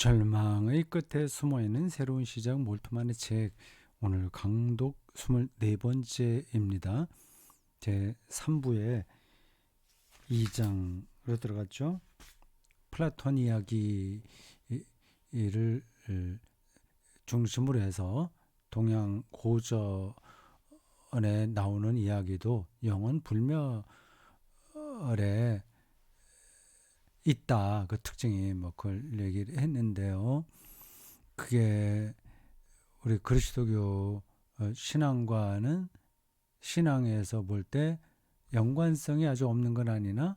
절망의 끝에 숨어있는 새로운 시작 몰트만의 책, 오늘 강독 24번째입니다. 제 3부에 2장으로 들어갔죠. 플라톤 이야기를 중심으로 해서 동양 고전에 나오는 이야기도 영원 불멸에 있다. 그 특징이 그걸 얘기를 했는데요. 그게 우리 그리스도교 신앙과는 신앙에서 볼 때 연관성이 아주 없는 건 아니나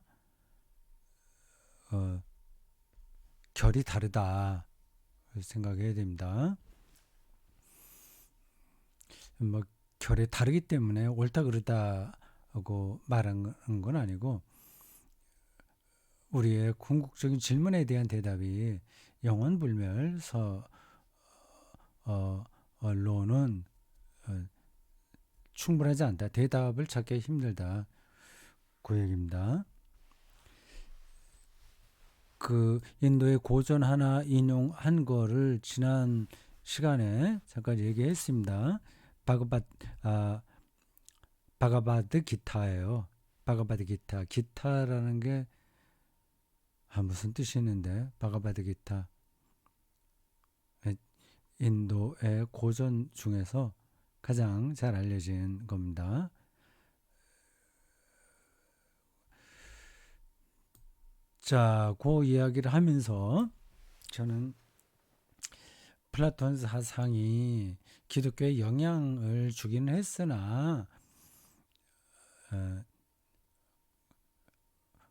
결이 다르다 생각해야 됩니다. 결이 다르기 때문에 옳다 그르다고 말하는 건 아니고 우리의 궁극적인 질문에 대한 대답이 영원불멸론은 충분하지 않다. 대답을 찾기 힘들다. 그 얘기입니다. 그 인도의 고전 하나 인용한 거를 지난 시간에 잠깐 얘기했습니다. 바가바드 기타예요. 바가바드 기타. 기타라는 게 무슨 뜻이 있는데 바가바드 기타. 인도의 고전 중에서 가장 잘 알려진 겁니다. 자, 그 이야기를 하면서 저는 플라톤 사상이 기독교에 영향을 주기는 했으나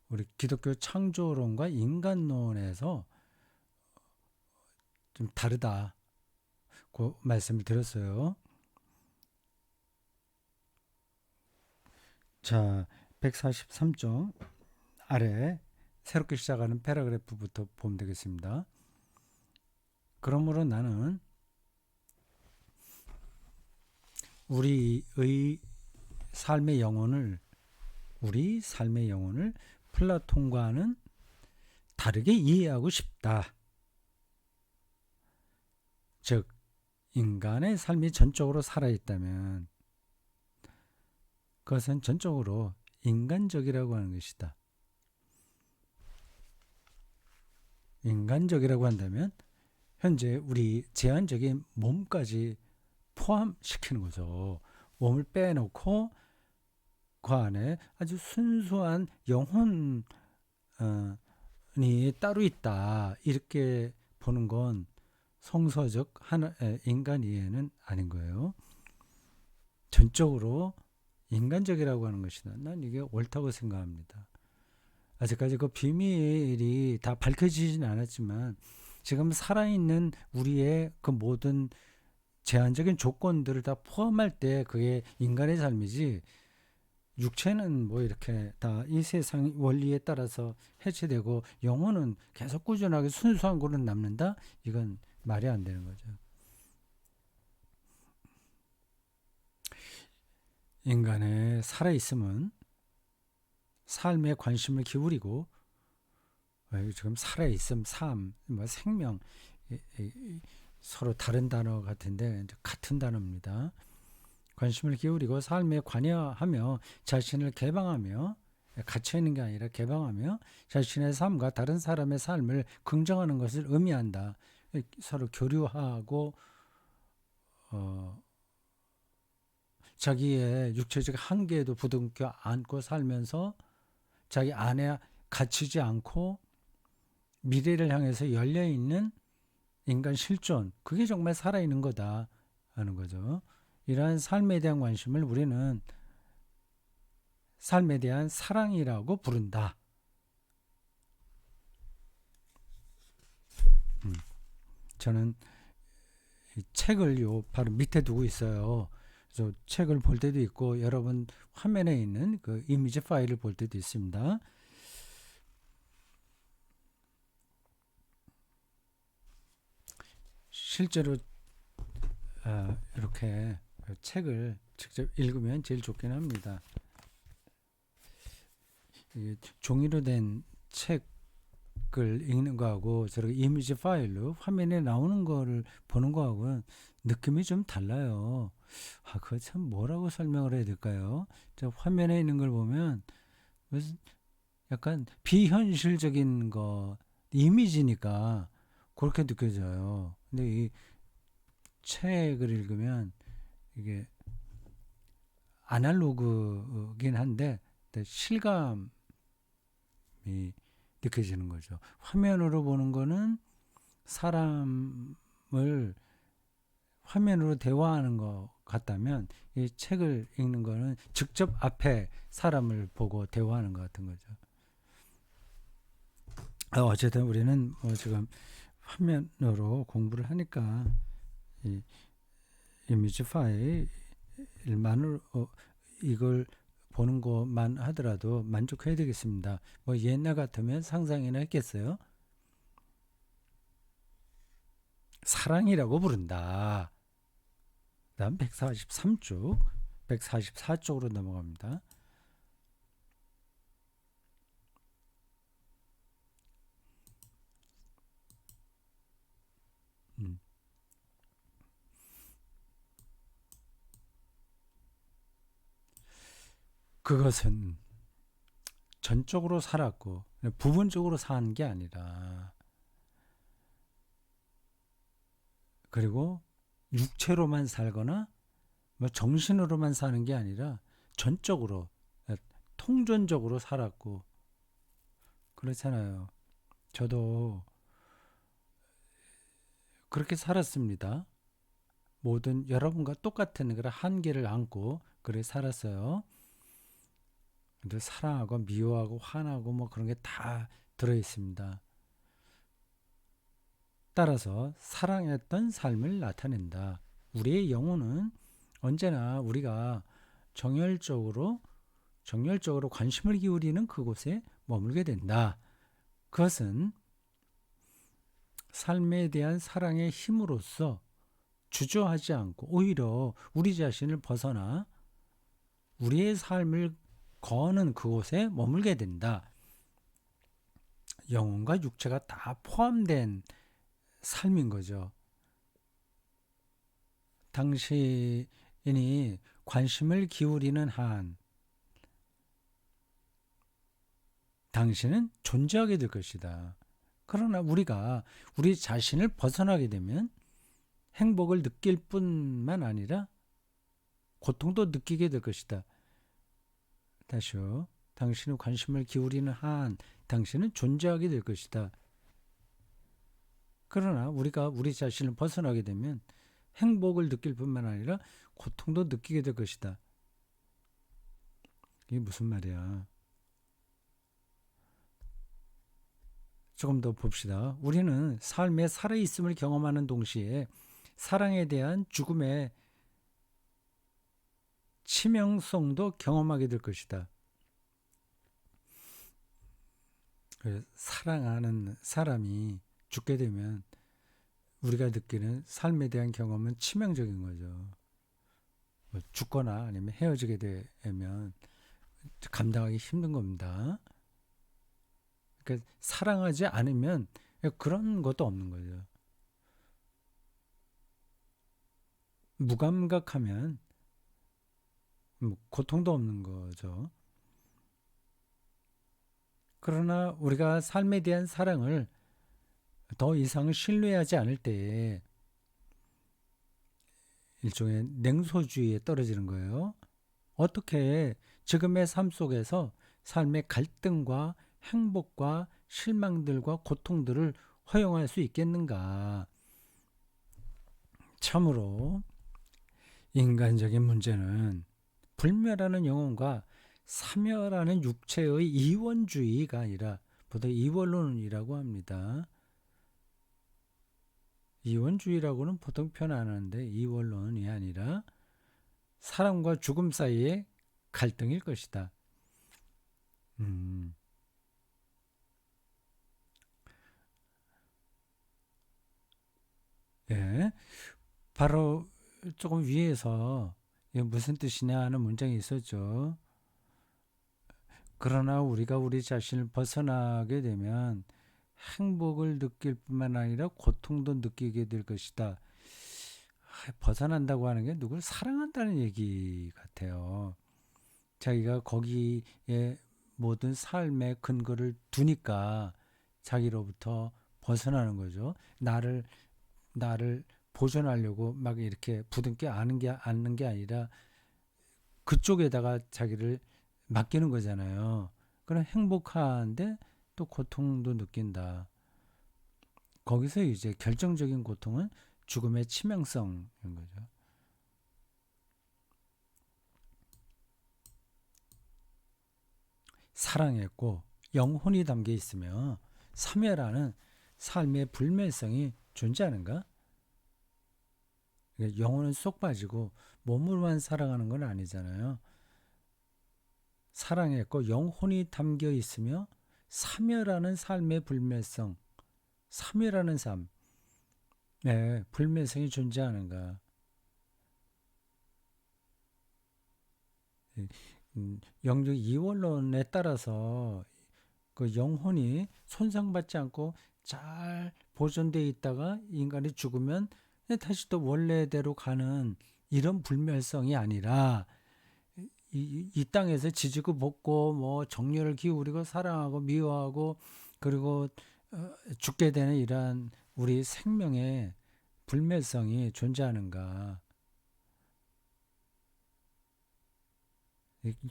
우리 기독교 창조론과 인간론에서 좀 다르다. 그 말씀을 드렸어요. 자, 143쪽 아래 새롭게 시작하는 패러그래프부터 보면 되겠습니다. 그러므로 나는 우리 삶의 영혼을 플라톤과는 다르게 이해하고 싶다. 즉 인간의 삶이 전적으로 살아있다면 그것은 전적으로 인간적이라고 하는 것이다. 인간적이라고 한다면 현재 우리 제한적인 몸까지 포함시키는 거죠. 몸을 빼놓고 그 안에 아주 순수한 영혼이 따로 있다. 이렇게 보는 건 성서적 인간 이해는 아닌 거예요. 전적으로 인간적이라고 하는 것이다. 난 이게 옳다고 생각합니다. 아직까지 그 비밀이 다 밝혀지진 않았지만 지금 살아있는 우리의 그 모든 제한적인 조건들을 다 포함할 때 그게 인간의 삶이지, 육체는 이렇게 다 이 세상 원리에 따라서 해체되고 영혼은 계속 꾸준하게 순수한 거로 남는다? 이건 말이 안 되는 거죠. 인간의 살아있음은 삶에 관심을 기울이고 지금 살아있음, 삶, 생명 서로 다른 단어 같은데 같은 단어입니다. 관심을 기울이고 삶에 관여하며 자신을 개방하며, 갇혀있는 게 아니라 개방하며 자신의 삶과 다른 사람의 삶을 긍정하는 것을 의미한다. 서로 교류하고 자기의 육체적 한계에도 부둥켜 안고 살면서 자기 안에 갇히지 않고 미래를 향해서 열려있는 인간 실존, 그게 정말 살아있는 거다 하는 거죠. 이러한 삶에 대한 관심을 우리는 삶에 대한 사랑이라고 부른다. 저는 이 책을 바로 밑에 두고 있어요. 그래서 책을 볼 때도 있고 여러분 화면에 있는 그 이미지 파일을 볼 때도 있습니다. 실제로 이렇게 책을 직접 읽으면 제일 좋긴 합니다. 종이로 된 책 책을 읽는 거하고 저렇게 이미지 파일로 화면에 나오는 거를 보는 거하고는 느낌이 좀 달라요. 그거 참 뭐라고 설명을 해야 될까요? 저 화면에 있는 걸 보면 무슨 약간 비현실적인 거, 이미지니까 그렇게 느껴져요. 근데 이 책을 읽으면 이게 아날로그긴 한데 실감이 느껴지는 거죠. 화면으로 보는 거는 사람을 화면으로 대화하는 것 같다면 이 책을 읽는 거는 직접 앞에 사람을 보고 대화하는 것 같은 거죠. 어쨌든 우리는 지금 화면으로 공부를 하니까 이 이미지 파일만으로 이걸 보는 것만 하더라도 만족해야 되겠습니다. 뭐 옛날 같으면 상상이나 했겠어요? 사랑이라고 부른다. 다음 143쪽, 144쪽으로 넘어갑니다. 음. 그것은 전적으로 살았고 부분적으로 사는 게 아니라 그리고 육체로만 살거나 뭐 정신으로만 사는 게 아니라 전적으로 통전적으로 살았고 그렇잖아요. 저도 그렇게 살았습니다. 모든 여러분과 똑같은 그런 한계를 안고 그래 살았어요. 근데 사랑하고 미워하고 화나고 뭐 그런 게 다 들어 있습니다. 따라서 사랑했던 삶을 나타낸다. 우리의 영혼은 언제나 우리가 정열적으로 관심을 기울이는 그곳에 머물게 된다. 그것은 삶에 대한 사랑의 힘으로써 주저하지 않고 오히려 우리 자신을 벗어나 우리의 삶을 거는 그곳에 머물게 된다. 영혼과 육체가 다 포함된 삶인 거죠. 당신이 관심을 기울이는 한 당신은 존재하게 될 것이다. 그러나 우리가 우리 자신을 벗어나게 되면 행복을 느낄 뿐만 아니라 고통도 느끼게 될 것이다. 다시요. 당신의 관심을 기울이는 한 당신은 존재하게 될 것이다. 그러나 우리가 우리 자신을 벗어나게 되면 행복을 느낄 뿐만 아니라 고통도 느끼게 될 것이다. 이게 무슨 말이야? 조금 더 봅시다. 우리는 삶의 살아있음을 경험하는 동시에 사랑에 대한 죽음의 치명성도 경험하게 될 것이다. 사랑하는 사람이 죽게 되면 우리가 느끼는 삶에 대한 경험은 치명적인 거죠. 죽거나 아니면 헤어지게 되면 감당하기 힘든 겁니다. 그러니까 사랑하지 않으면 그런 것도 없는 거죠. 무감각하면 고통도 없는 거죠. 그러나 우리가 삶에 대한 사랑을 더 이상 신뢰하지 않을 때에 일종의 냉소주의에 떨어지는 거예요. 어떻게 지금의 삶 속에서 삶의 갈등과 행복과 실망들과 고통들을 허용할 수 있겠는가? 참으로 인간적인 문제는 불멸하는 영혼과 사멸하는 육체의 이원주의가 아니라 보통 이원론이라고 합니다. 이원주의라고는 보통 표현 안 하는데 이원론이 아니라 사람과 죽음 사이의 갈등일 것이다. 예, 바로 조금 위에서 이게 무슨 뜻이냐 하는 문장이 있었죠. 그러나 우리가 우리 자신을 벗어나게 되면 행복을 느낄 뿐만 아니라 고통도 느끼게 될 것이다. 벗어난다고 하는 게 누굴 사랑한다는 얘기 같아요. 자기가 거기에 모든 삶의 근거를 두니까 자기로부터 벗어나는 거죠. 나를 보존하려고 막 이렇게 부둥켜 안는 게 아니라 그쪽에다가 자기를 맡기는 거잖아요. 그럼 행복한데 또 고통도 느낀다. 거기서 이제 결정적인 고통은 죽음의 치명성인 거죠. 사랑했고 영혼이 담겨 있으며 사멸하는 삶의 불멸성이 존재하는가? 영혼은 쏙 빠지고 몸으로만 살아가는 건 아니잖아요. 사랑했고 영혼이 담겨 있으며 사멸하는 삶의 불멸성, 사멸하는 삶, 네, 불멸성이 존재하는가? 영적 이원론에 따라서 그 영혼이 손상받지 않고 잘 보존되어 있다가 인간이 죽으면 다시 또 원래대로 가는 이런 불멸성이 아니라 이 땅에서 지지고 볶고 뭐 정열을 기울이고 사랑하고 미워하고 그리고 죽게 되는 이러한 우리 생명의 불멸성이 존재하는가?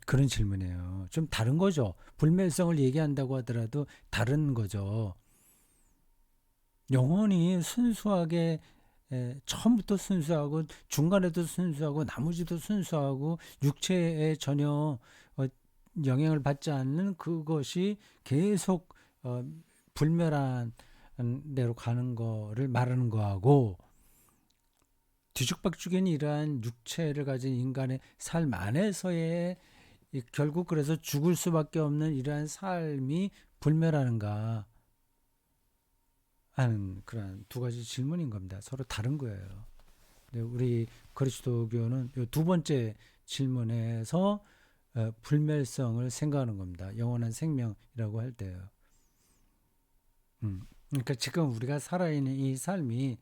그런 질문이에요. 좀 다른 거죠. 불멸성을 얘기한다고 하더라도 다른 거죠. 영혼이 순수하게 처음부터 순수하고 중간에도 순수하고 나머지도 순수하고 육체에 전혀 영향을 받지 않는 그것이 계속 불멸한 대로 가는 거를 말하는 거하고 뒤죽박죽인 이러한 육체를 가진 인간의 삶 안에서의 결국 그래서 죽을 수밖에 없는 이러한 삶이 불멸하는가 하는 그런 두 가지 질문인 겁니다. 서로 다른 거예요. 우리 그리스도교는 이 두 번째 질문에서 불멸성을 생각하는 겁니다. 영원한 생명이라고 할 때요. 그러니까 지금 우리가 살아있는 이 삶이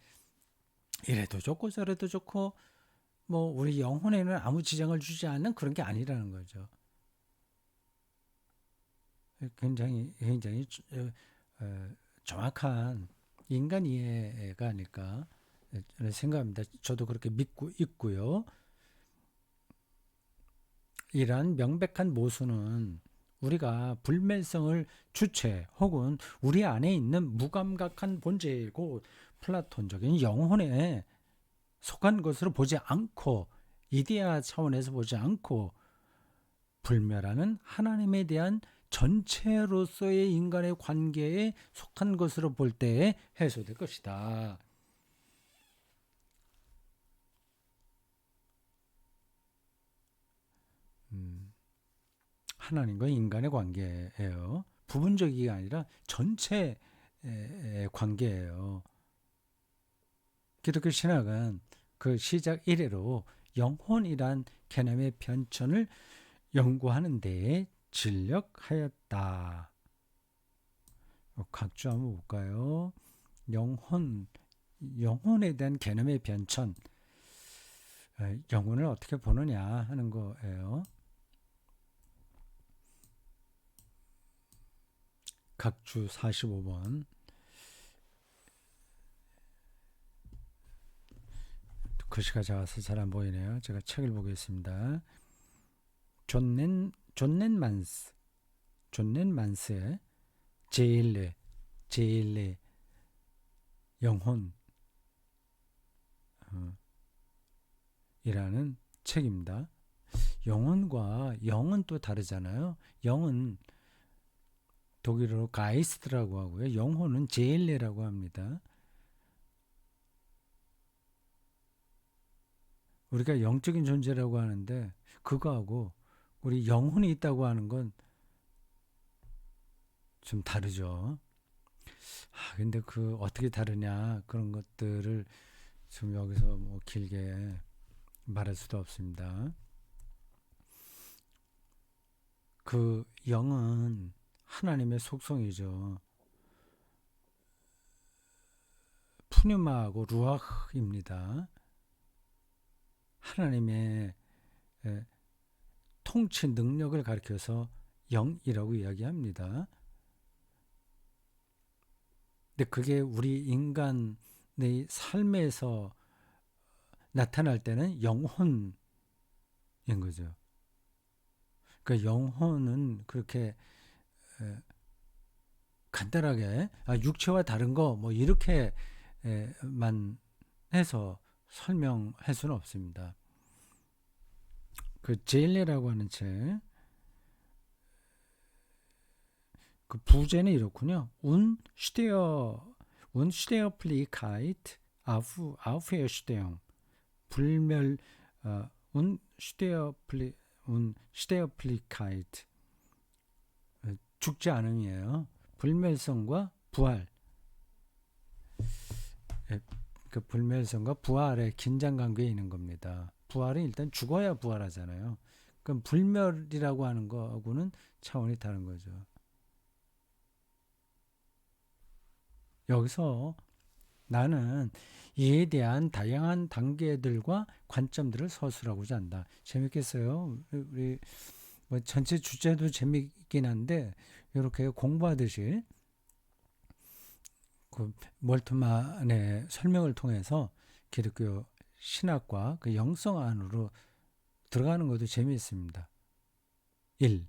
이래도 좋고 저래도 좋고 뭐 우리 영혼에는 아무 지장을 주지 않는 그런 게 아니라는 거죠. 굉장히 정확한 인간 이해가 아닐까 생각합니다. 저도 그렇게 믿고 있고요. 이러한 명백한 모순은 우리가 불멸성을 주체 혹은 우리 안에 있는 무감각한 본질이고 플라톤적인 영혼에 속한 것으로 보지 않고 이데아 차원에서 보지 않고 불멸하는 하나님에 대한 전체로서의 인간의 관계에 속한 것으로 볼 때에 해소될 것이다. 하나님과 인간의 관계예요. 부분적이 아니라 전체의 관계예요. 기독교 신학은 그 시작 이래로 영혼이란 개념의 변천을 연구하는 데에 진력하였다. 각주 한번 볼까요? 영혼에 대한 개념의 변천, 영혼을 어떻게 보느냐 하는 거예요. 각주 45번. 글씨가 작아서 잘 안 보이네요. 제가 책을 보겠습니다. 존넨만스의 제일레 영혼 이라는 책입니다. 영혼과 영은 또 다르잖아요. 영은 독일어로 가이스트라고 하고요. 영혼은 제일레라고 합니다. 우리가 영적인 존재라고 하는데 그거하고 우리 영혼이 있다고 하는 건 좀 다르죠. 근데 그 어떻게 다르냐 그런 것들을 지금 여기서 뭐 길게 말할 수도 없습니다. 그 영은 하나님의 속성이죠. 푸뉴마하고 루아흐입니다. 하나님의 통치 능력을 가리켜서 영이라고 이야기합니다. 근데 그게 우리 인간의 삶에서 나타날 때는 영혼인 거죠. 그 영혼은 그렇게 간단하게 육체와 다른 거 뭐 이렇게만 해서 설명할 수는 없습니다. 그 제일레라고 하는 책, 그 부제는 이렇군요. Unsterbliche Auferstehung, 불멸, Unsterblichkeit, 죽지 않음이에요. 불멸성과 부활. 그 불멸성과 부활의 긴장 관계에 있는 겁니다. 부활은 일단 죽어야 부활하잖아요. 그럼 불멸이라고 하는 거하고는 차원이 다른 거죠. 여기서 나는 이에 대한 다양한 단계들과 관점들을 서술하고자 한다. 재밌겠어요? 우리 뭐 전체 주제도 재밌긴 한데 이렇게 공부하듯이 그 몰트만의 설명을 통해서 기독교 신학과 그 영성 안으로 들어가는 것도 재미있습니다. 1.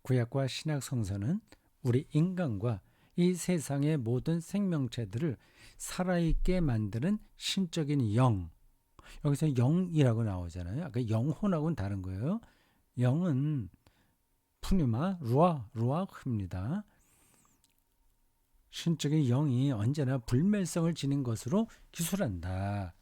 구약과 신약 성서는 우리 인간과 이 세상의 모든 생명체들을 살아있게 만드는 신적인 영, 여기서 영이라고 나오잖아요. 아까 영혼하고는 다른 거예요. 영은 푸뉴마, 루아흐입니다. 신적인 영이 언제나 불멸성을 지닌 것으로 기술한다.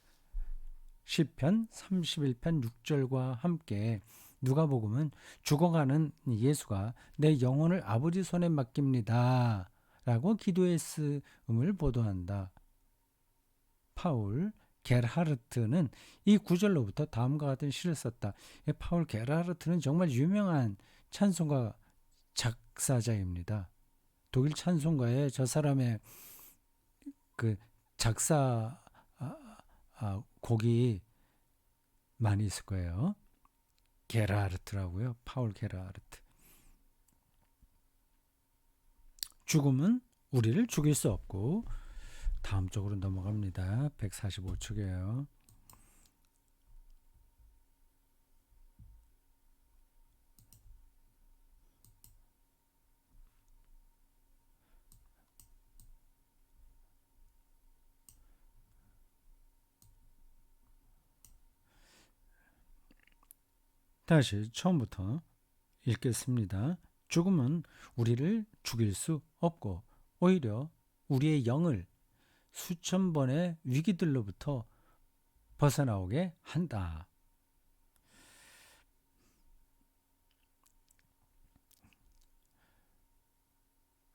시편 31편 6절과 함께 누가복음은 죽어가는 예수가 내 영혼을 아버지 손에 맡깁니다 라고 기도했음을 보도한다. 파울 게르하르트는 이 구절로부터 다음과 같은 시를 썼다. 파울 게르하르트는 정말 유명한 찬송가 작사자입니다. 독일 찬송가에 저 사람의 그 작사 곡이 많이 있을 거예요. 게르하르트라고요. 파울 게르하르트. 죽음은 우리를 죽일 수 없고, 다음 쪽으로 넘어갑니다. 145쪽이에요. 다시 처음부터 읽겠습니다. 죽음은 우리를 죽일 수 없고 오히려 우리의 영을 수천 번의 위기들로부터 벗어나오게 한다.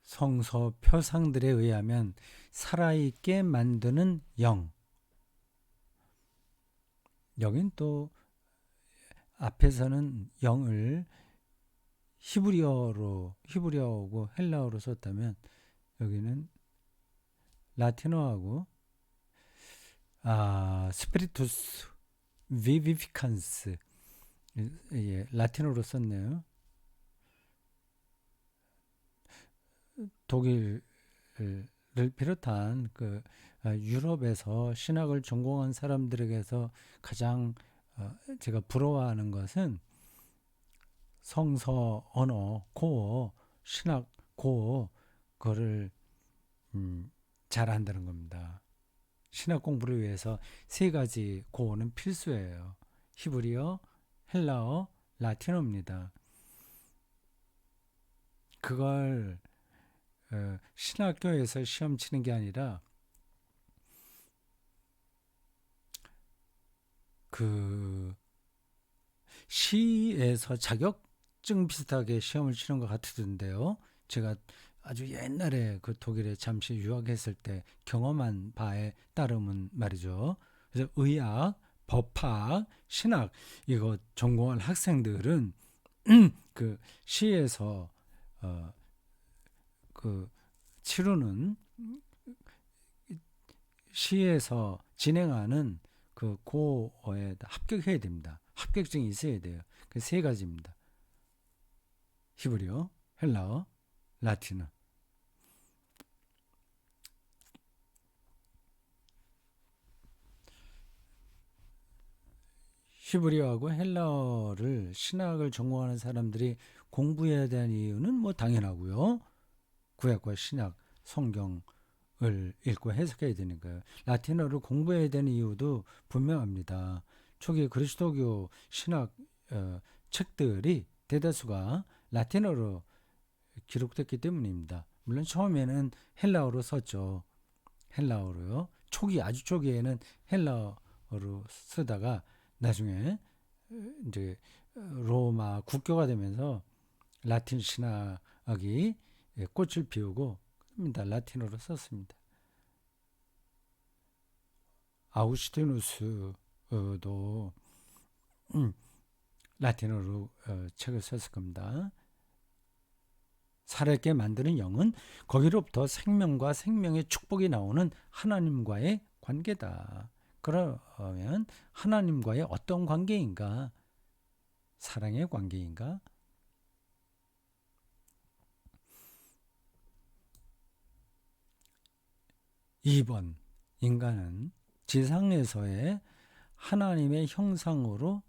성서 표상들에 의하면 살아있게 만드는 영. 여긴 또 앞에서는 영을 히브리어고 헬라어로 썼다면 여기는 라틴어하고 스피리투스 비비피칸스, 라틴어로 썼네요. 독일을 비롯한 그 유럽에서 신학을 전공한 사람들에게서 가장 제가 부러워하는 것은 성서 언어 고어, 신학 고어, 그거를 잘한다는 겁니다. 신학 공부를 위해서 세 가지 고어는 필수예요. 히브리어, 헬라어, 라틴어입니다. 그걸 신학교에서 시험 치는 게 아니라 그 시에서 자격증 비슷하게 시험을 치는 것 같던데요. 제가 아주 옛날에 그 독일에 잠시 유학했을 때 경험한 바에 따르면 말이죠. 그래서 의학, 법학, 신학 이거 전공한 학생들은 그 시에서 그 치루는 시에서 진행하는 그 고어에 합격해야 됩니다. 합격증이 있어야 돼요. 그 세 가지입니다. 히브리어, 헬라어, 라틴어. 히브리어하고 헬라어를 신학을 전공하는 사람들이 공부해야 되는 이유는 뭐 당연하고요. 구약과 신약, 성경을 읽고 해석해야 되니까요. 라틴어를 공부해야 되는 이유도 분명합니다. 초기 그리스도교 신학 책들이 대다수가 라틴어로 기록됐기 때문입니다. 물론 처음에는 헬라어로 썼죠. 헬라어로요. 아주 초기에는 헬라어로 쓰다가 나중에 이제 로마 국교가 되면서 라틴 신학이 꽃을 피우고 라틴어로 썼습니다. 아우구스티누스도 라틴어로 책을 썼을 겁니다. 살아있게 만드는 영은 거기로부터 생명과 생명의 축복이 나오는 하나님과의 관계다. 그러면 하나님과의 어떤 관계인가? 사랑의 관계인가? 2번, 인간은 지상에서의 하나님의 형상으로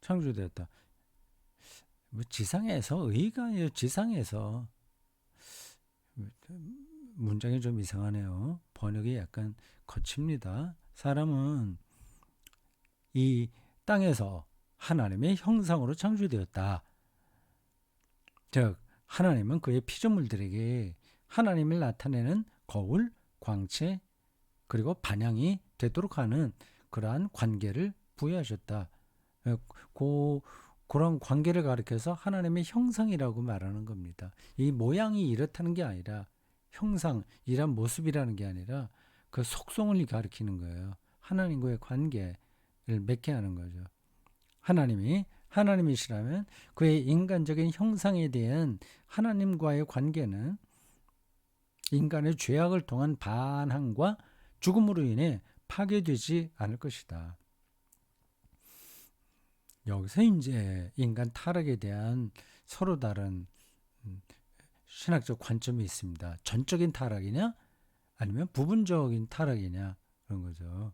창조되었다. 뭐 지상에서 의가 아니에요. 지상에서. 문장이 좀 이상하네요. 번역이 약간 거칩니다. 사람은 이 땅에서 하나님의 형상으로 창조되었다. 즉 하나님은 그의 피조물들에게 하나님을 나타내는 거울, 광채, 그리고 반향이 되도록 하는 그러한 관계를 부여하셨다. 그런 관계를 가리켜서 하나님의 형상이라고 말하는 겁니다. 이 모양이 이렇다는 게 아니라 형상, 이런 모습이라는 게 아니라 그 속성을 가리키는 거예요. 하나님과의 관계를 맺게 하는 거죠. 하나님이시라면 그의 인간적인 형상에 대한 하나님과의 관계는 인간의 죄악을 통한 반항과 죽음으로 인해 파괴되지 않을 것이다. 여기서 이제 인간 타락에 대한 서로 다른 신학적 관점이 있습니다. 전적인 타락이냐 아니면 부분적인 타락이냐 그런 거죠.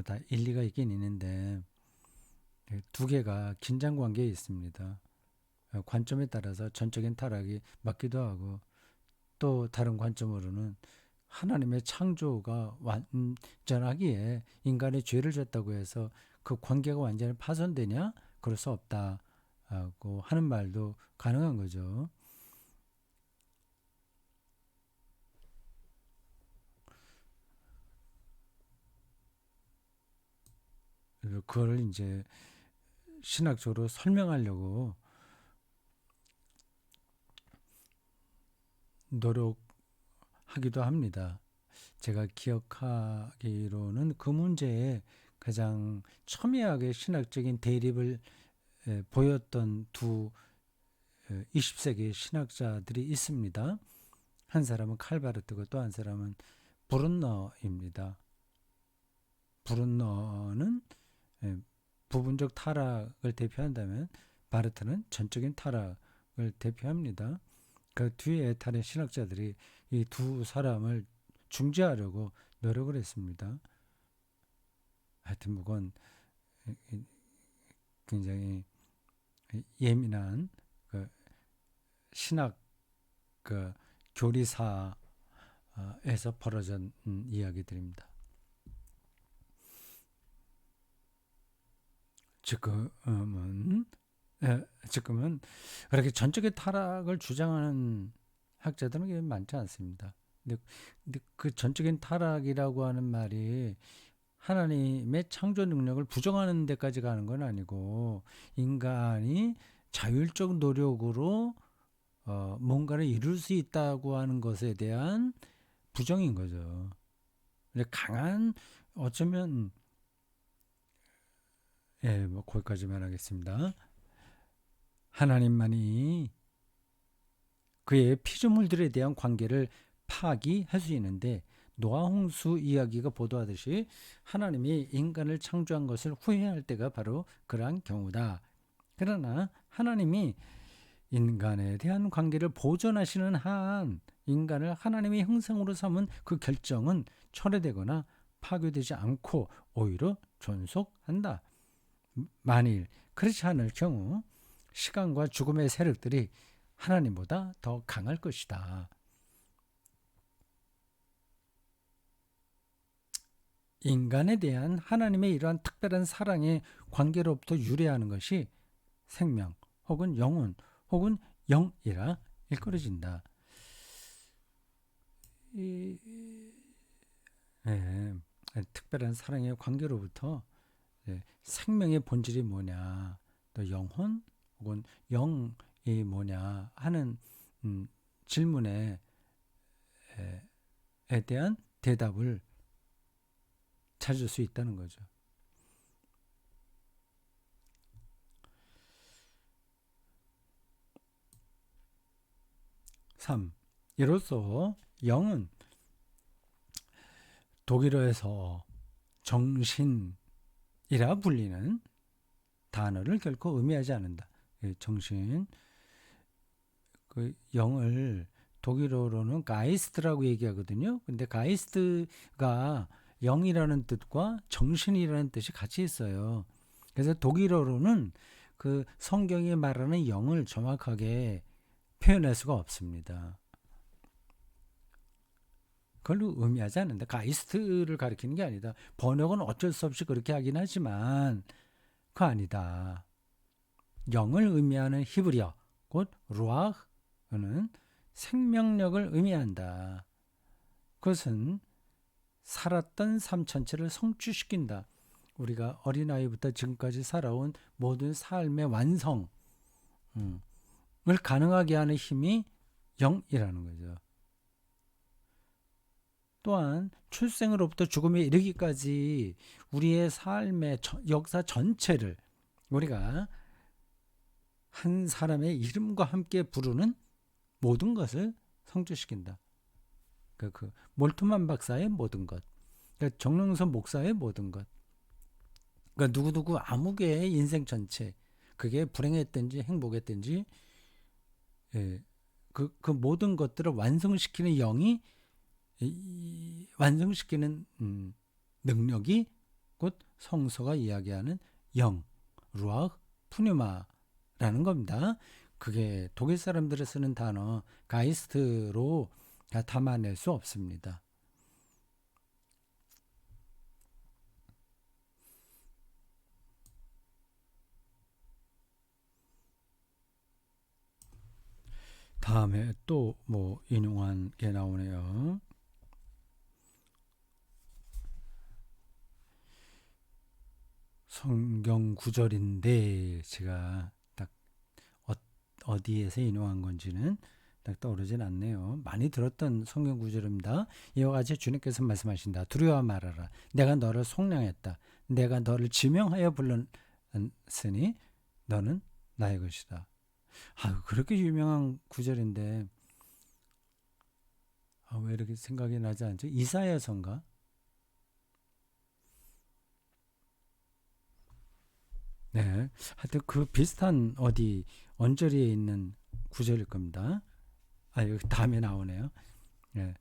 다 일리가 있긴 있는데 두 개가 긴장 관계에 있습니다. 관점에 따라서 전적인 타락이 맞기도 하고 또 다른 관점으로는 하나님의 창조가 완전하기에 인간의 죄를 졌다고 해서 그 관계가 완전히 파손되냐? 그럴 수 없다고 하는 말도 가능한 거죠. 그걸 이제 신학적으로 설명하려고 노력하기도 합니다. 제가 기억하기로는 그 문제에 가장 첨예하게 신학적인 대립을 보였던 두 20세기 신학자들이 있습니다. 한 사람은 칼바르트고 또 한 사람은 브룬너입니다. 브룬너는 부분적 타락을 대표한다면 바르트는 전적인 타락을 대표합니다. 그 뒤에 다른 신학자들이 이 두 사람을 중재하려고 노력을 했습니다. 하여튼 그건 굉장히 예민한 그 신학 그 교리사에서 벌어진 이야기들입니다. 지금은 그렇게 전적인 타락을 주장하는 학자들은 많지 않습니다. 근데 그 전적인 타락이라고 하는 말이 하나님의 창조 능력을 부정하는 데까지 가는 건 아니고 인간이 자율적 노력으로 뭔가를 이룰 수 있다고 하는 것에 대한 부정인 거죠. 강한 어쩌면 뭐 거기까지만 하겠습니다. 하나님만이 그의 피조물들에 대한 관계를 파악할 수 있는데 노아 홍수 이야기가 보도하듯이 하나님이 인간을 창조한 것을 후회할 때가 바로 그러한 경우다. 그러나 하나님이 인간에 대한 관계를 보존하시는 한 인간을 하나님의 형상으로 삼은 그 결정은 철회되거나 파괴되지 않고 오히려 존속한다. 만일 그렇지 않을 경우 시간과 죽음의 세력들이 하나님보다 더 강할 것이다. 인간에 대한 하나님의 이러한 특별한 사랑의 관계로부터 유래하는 것이 생명 혹은 영혼 혹은 영이라 일컬어진다. 네, 특별한 사랑의 관계로부터 생명의 본질이 뭐냐, 또 영혼 혹은 영이 뭐냐 하는 질문에 대한 대답을 찾을 수 있다는 거죠. 3. 이로써 영은 독일어에서 정신이라 불리는 단어를 결코 의미하지 않는다. 정신, 그 영을 독일어로는 가이스트라고 얘기하거든요. 근데 가이스트가 영이라는 뜻과 정신이라는 뜻이 같이 있어요. 그래서 독일어로는 그 성경이 말하는 영을 정확하게 표현할 수가 없습니다. 그걸로 의미하지 않는다. 가이스트를 가리키는 게 아니다. 번역은 어쩔 수 없이 그렇게 하긴 하지만 그거 아니다. 영을 의미하는 히브리어 곧 루아흐는 생명력을 의미한다. 그것은 살았던 삶 전체를 성취시킨다. 우리가 어린아이부터 지금까지 살아온 모든 삶의 완성을 가능하게 하는 힘이 영이라는 거죠. 또한 출생으로부터 죽음에 이르기까지 우리의 삶의 역사 전체를 우리가 한 사람의 이름과 함께 부르는 모든 것을 성취시킨다. 그 몰트만 박사의 모든 것, 그러니까 정릉선 목사의 모든 것, 그러니까 누구누구 아무개의 인생 전체, 그게 불행했든지 행복했든지, 그 모든 것들을 완성시키는 영이 완성시키는 능력이 곧 성서가 이야기하는 영, 루아흐, 푸뉴마라는 겁니다. 그게 독일 사람들이 쓰는 단어 가이스트로 담아낼 수 없습니다. 다음에 또 뭐 인용한 게 나오네요. 성경 구절인데 제가 딱 어디에서 인용한 건지는 딱 떠오르진 않네요. 많이 들었던 성경 구절입니다. 이와 같이 주님께서 말씀하신다. 두려워 말아라. 내가 너를 속량했다. 내가 너를 지명하여 불렀으니 너는 나의 것이다. 그렇게 유명한 구절인데 왜 이렇게 생각이 나지 않죠? 이사야서인가? 네, 하여튼 그 비슷한 어디 언저리에 있는 구절일 겁니다. 여기 다음에 나오네요. 네,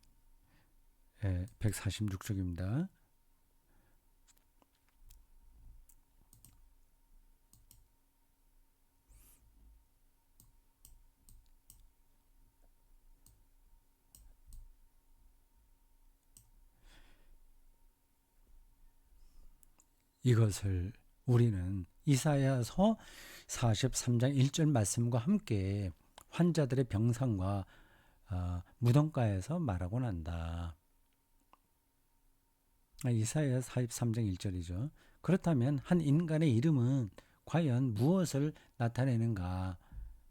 146쪽입니다. 이것을 우리는 이사야서 43장 1절 말씀과 함께 환자들의 병상과 무덤가에서 말하곤 한다. 이사야 43장 1절이죠. 그렇다면 한 인간의 이름은 과연 무엇을 나타내는가?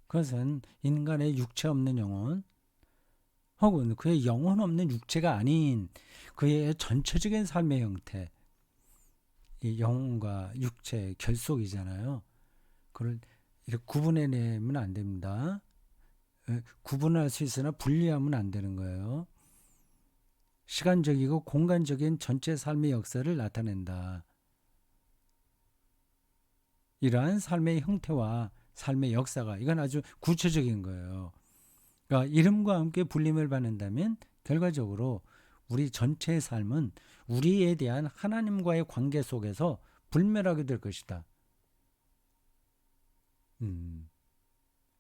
그것은 인간의 육체 없는 영혼 혹은 그의 영혼 없는 육체가 아닌 그의 전체적인 삶의 형태, 이 영혼과 육체의 결속이잖아요. 그걸 이렇게 구분해내면 안 됩니다. 구분할 수 있으나 분리하면 안 되는 거예요. 시간적이고 공간적인 전체 삶의 역사를 나타낸다. 이러한 삶의 형태와 삶의 역사가 이건 아주 구체적인 거예요. 그러니까 이름과 함께 불림을 받는다면 결과적으로 우리 전체의 삶은 우리에 대한 하나님과의 관계 속에서 불멸하게 될 것이다.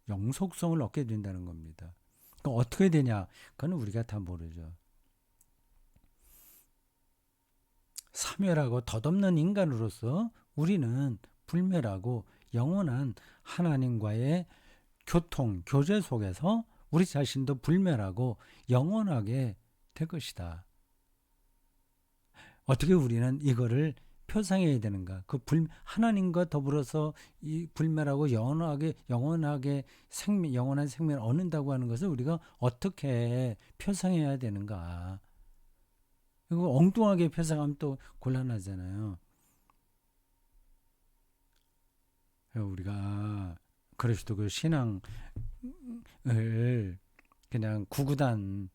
영속성을 얻게 된다는 겁니다. 그럼 어떻게 되냐? 그건 우리가 다 모르죠. 사멸하고 덧없는 인간으로서 우리는 불멸하고 영원한 하나님과의 교통, 교제 속에서 우리 자신도 불멸하고 영원하게 될 것이다. 어떻게 우리는 이거를 표상해야 되는가? 하나님과 더불어서 이 불멸하고 영원하게 영원한 생명을 얻는다고 하는 것을 우리가 어떻게 표상해야 되는가? 이거 엉뚱하게 표상하면 또 곤란하잖아요. 우리가 그리스도 그 신앙을 그냥 구구단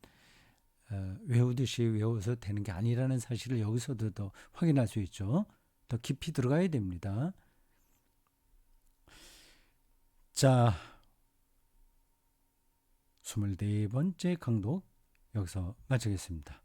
외우듯이 외워서 되는 게 아니라는 사실을 여기서도 더 확인할 수 있죠. 더 깊이 들어가야 됩니다. 자, 24번째 강독 여기서 마치겠습니다.